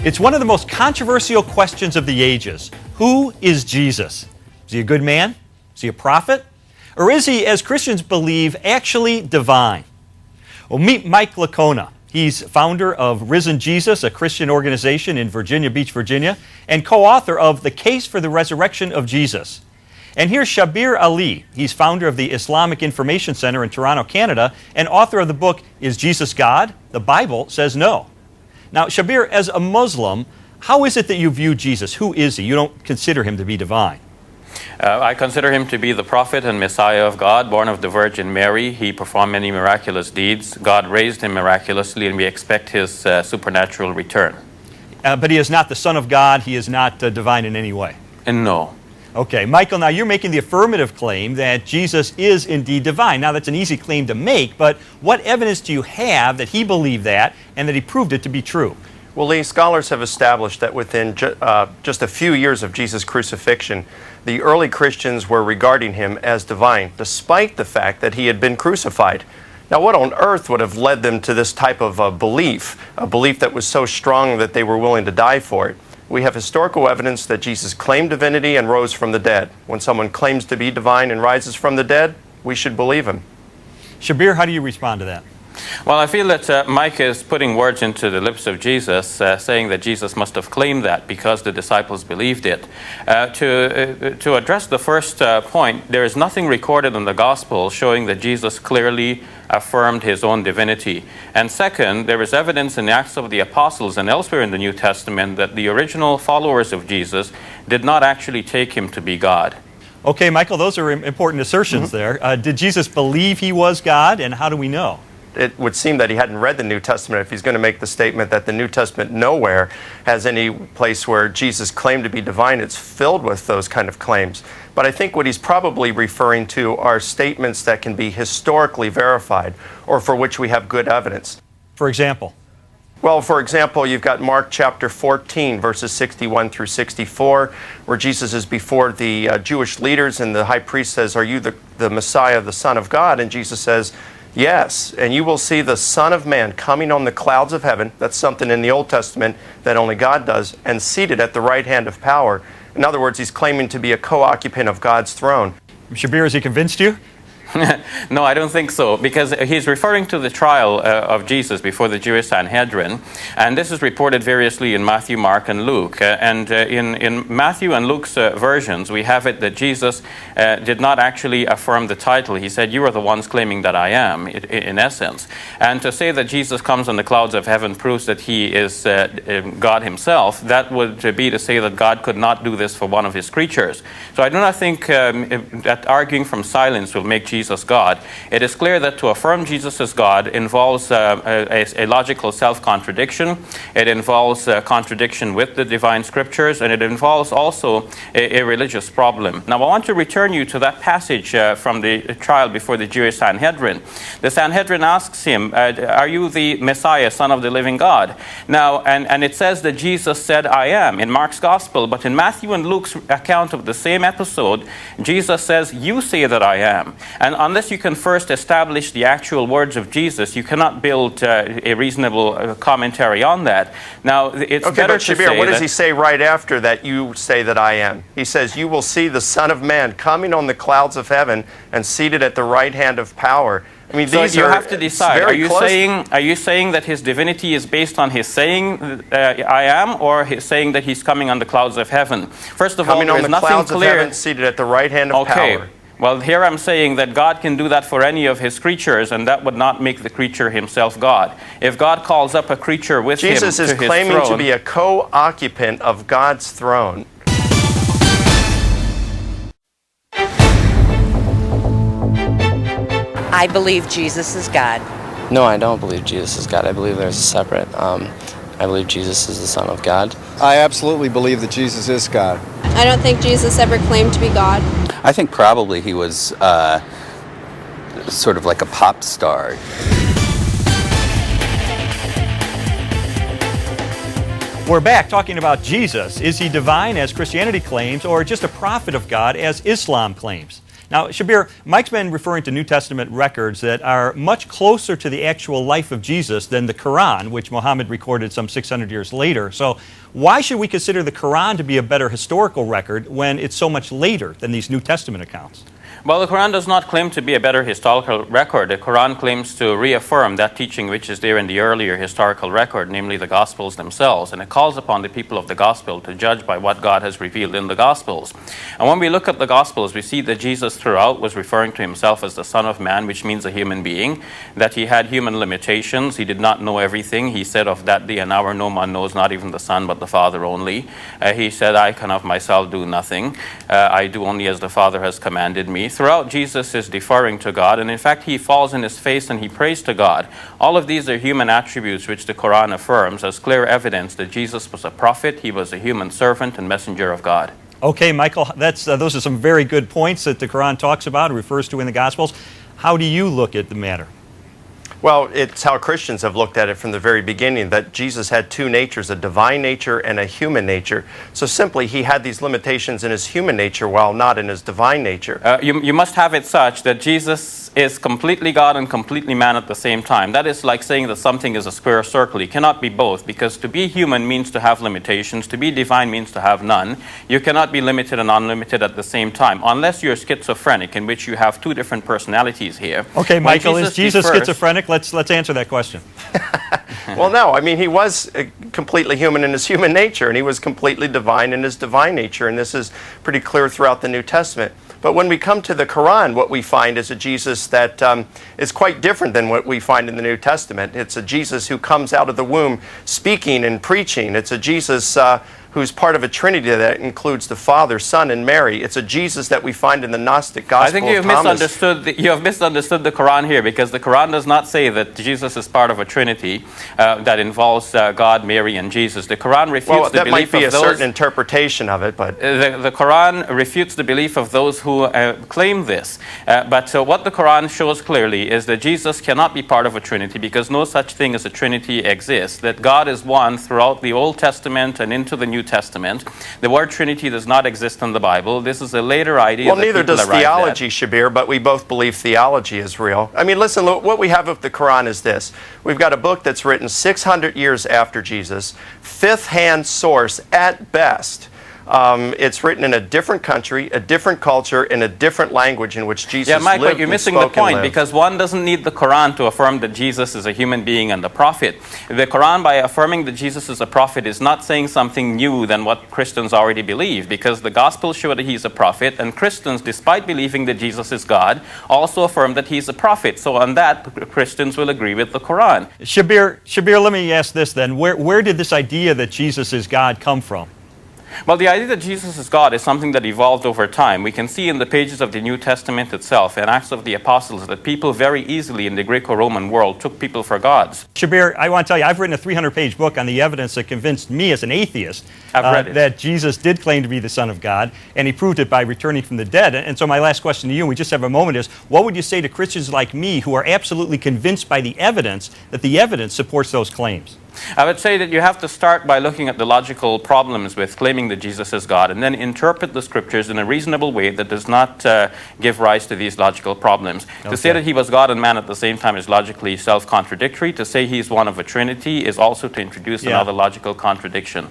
It's one of the most controversial questions of the ages. Who is Jesus? Is he a good man? Is he a prophet? Or is he, as Christians believe, actually divine? Well, meet Mike Licona. He's founder of Risen Jesus, a Christian organization in Virginia Beach, Virginia, and co-author of The Case for the Resurrection of Jesus. And here's Shabir Ali. He's founder of the Islamic Information Center in Toronto, Canada, and author of the book, Is Jesus God? The Bible Says No. Now, Shabir, as a Muslim, how is it that you view Jesus? Who is he? You don't consider him to be divine. I consider him to be the prophet and Messiah of God, born of the Virgin Mary. He performed many miraculous deeds. God raised him miraculously, and we expect his supernatural return. But he is not the Son of God. He is not divine in any way. And no. Okay, Michael, now you're making the affirmative claim that Jesus is indeed divine. Now, that's an easy claim to make, but what evidence do you have that he believed that and that he proved it to be true? Well, Lee, scholars have established that within just a few years of Jesus' crucifixion, the early Christians were regarding him as divine, despite the fact that he had been crucified. Now, what on earth would have led them to this type of belief, a belief that was so strong that they were willing to die for it? We have historical evidence that Jesus claimed divinity and rose from the dead. When someone claims to be divine and rises from the dead, we should believe him. Shabir, how do you respond to that? Well, I feel that Mike is putting words into the lips of Jesus, saying that Jesus must have claimed that because the disciples believed it. To address the first point, there is nothing recorded in the Gospel showing that Jesus clearly affirmed his own divinity. And second, there is evidence in the Acts of the Apostles and elsewhere in the New Testament that the original followers of Jesus did not actually take him to be God. Okay, Michael, those are important assertions there. Did Jesus believe he was God, and how do we know? It would seem that he hadn't read the New Testament if he's going to make the statement that the New Testament nowhere has any place where Jesus claimed to be divine. It's filled with those kind of claims. But I think what he's probably referring to are statements that can be historically verified or for which we have good evidence. For example? Well, for example, you've got Mark chapter 14, verses 61 through 64, where Jesus is before the Jewish leaders and the high priest says, "Are you the Messiah, the Son of God?" And Jesus says, "Yes, and you will see the Son of Man coming on the clouds of heaven." That's something in the Old Testament that only God does, and seated at the right hand of power. In other words, he's claiming to be a co-occupant of God's throne. Shabir, has he convinced you? No, I don't think so, because he's referring to the trial of Jesus before the Jewish Sanhedrin, and this is reported variously in Matthew, Mark, and Luke. In Matthew and Luke's versions, we have it that Jesus did not actually affirm the title. He said, "You are the ones claiming that I am," in essence. And to say that Jesus comes on the clouds of heaven proves that he is God himself. That would be to say that God could not do this for one of his creatures. So I do not think that arguing from silence will make Jesus God. It is clear that to affirm Jesus as God involves a logical self-contradiction. It involves contradiction with the divine scriptures, and it involves also a religious problem. Now, I want to return you to that passage from the trial before the Jewish Sanhedrin. The Sanhedrin asks him, "Are you the Messiah, Son of the living God?" Now, and it says that Jesus said, "I am," in Mark's Gospel, but in Matthew and Luke's account of the same episode, Jesus says, "You say that I am." And unless you can first establish the actual words of Jesus, you cannot build a reasonable commentary on that. Now, it's okay, better but to Shabir, say what does that, he say right after that? "You say that I am." He says, "You will see the Son of Man coming on the clouds of heaven and seated at the right hand of power." I mean, so these you are have to decide. very close. Are you saying that his divinity is based on his saying "I am," or his saying that he's coming on the clouds of heaven? First of all, Coming there on is the nothing clouds clear. of heaven, seated at the right hand of power. Well, here I'm saying that God can do that for any of his creatures, and that would not make the creature himself God. If God calls up a creature with him to his throne... Jesus is claiming to be a co-occupant of God's throne. I believe Jesus is God. No, I don't believe Jesus is God. I believe there's a separate. I believe Jesus is the Son of God. I absolutely believe that Jesus is God. I don't think Jesus ever claimed to be God. I think probably he was sort of like a pop star. We're back talking about Jesus. Is he divine, as Christianity claims, or just a prophet of God, as Islam claims? Now, Shabir, Mike's been referring to New Testament records that are much closer to the actual life of Jesus than the Quran, which Muhammad recorded some 600 years later. So why should we consider the Quran to be a better historical record when it's so much later than these New Testament accounts? Well, the Quran does not claim to be a better historical record. The Quran claims to reaffirm that teaching which is there in the earlier historical record, namely the Gospels themselves, and it calls upon the people of the Gospel to judge by what God has revealed in the Gospels. And when we look at the Gospels, we see that Jesus throughout was referring to himself as the Son of Man, which means a human being, that he had human limitations, he did not know everything. He said, of that day and hour no man knows, not even the Son, but the Father only. He said, I can of myself do nothing. I do only as the Father has commanded me. Throughout, Jesus is deferring to God, and in fact he falls in his face and he prays to God. All of these are human attributes which the Quran affirms as clear evidence that Jesus was a prophet, he was a human servant and messenger of God. Okay, Michael, those are some very good points that the Quran talks about and refers to in the Gospels. How do you look at the matter? Well, it's how Christians have looked at it from the very beginning, that Jesus had two natures, a divine nature and a human nature. So simply, he had these limitations in his human nature while not in his divine nature. You must have it such that Jesus is completely God and completely man at the same time. That is like saying that something is a square circle. It cannot be both, because to be human means to have limitations. To be divine means to have none. You cannot be limited and unlimited at the same time, unless you're schizophrenic, in which you have two different personalities here. Okay, Michael, is Jesus schizophrenic? Let's answer that question. Well, no. I mean, he was completely human in his human nature, and he was completely divine in his divine nature, and this is pretty clear throughout the New Testament. But when we come to the Quran, what we find is a Jesus that is quite different than what we find in the New Testament. It's a Jesus who comes out of the womb speaking and preaching. It's a Jesus who's part of a Trinity that includes the Father, Son, and Mary. It's a Jesus that we find in the Gnostic Gospel. I think you have misunderstood the Quran here, because the Quran does not say that Jesus is part of a Trinity that involves God, Mary, and Jesus. The Quran refutes the belief of those... Well, that might be a certain interpretation of it, but... The Quran refutes the belief of those who claim this. But what the Quran shows clearly is that Jesus cannot be part of a Trinity, because no such thing as a Trinity exists. That God is one throughout the Old Testament and into the New Testament. The word Trinity does not exist in the Bible. This is a later idea. Well, neither does theology, Shabir, but we both believe theology is real. I mean, listen, look, what we have of the Quran is this. We've got a book that's written 600 years after Jesus, fifth-hand source at best. It's written in a different country, a different culture, in a different language in which Jesus lived. Yeah, Mike, but you're missing the point, because one doesn't need the Quran to affirm that Jesus is a human being and a prophet. The Quran, by affirming that Jesus is a prophet, is not saying something new than what Christians already believe, because the Gospels show that he's a prophet, and Christians, despite believing that Jesus is God, also affirm that he's a prophet. So on that, Christians will agree with the Quran. Shabir, let me ask this then. Where did this idea that Jesus is God come from? Well, the idea that Jesus is God is something that evolved over time. We can see in the pages of the New Testament itself and Acts of the Apostles that people very easily in the Greco-Roman world took people for gods. Shabir, I want to tell you, I've written a 300-page book on the evidence that convinced me as an atheist that Jesus did claim to be the Son of God, and he proved it by returning from the dead. And so my last question to you, and we just have a moment, is what would you say to Christians like me who are absolutely convinced by the evidence that the evidence supports those claims? I would say that you have to start by looking at the logical problems with claiming that Jesus is God, and then interpret the scriptures in a reasonable way that does not give rise to these logical problems. Okay. To say that he was God and man at the same time is logically self-contradictory. To say he's one of a Trinity is also to introduce another logical contradiction.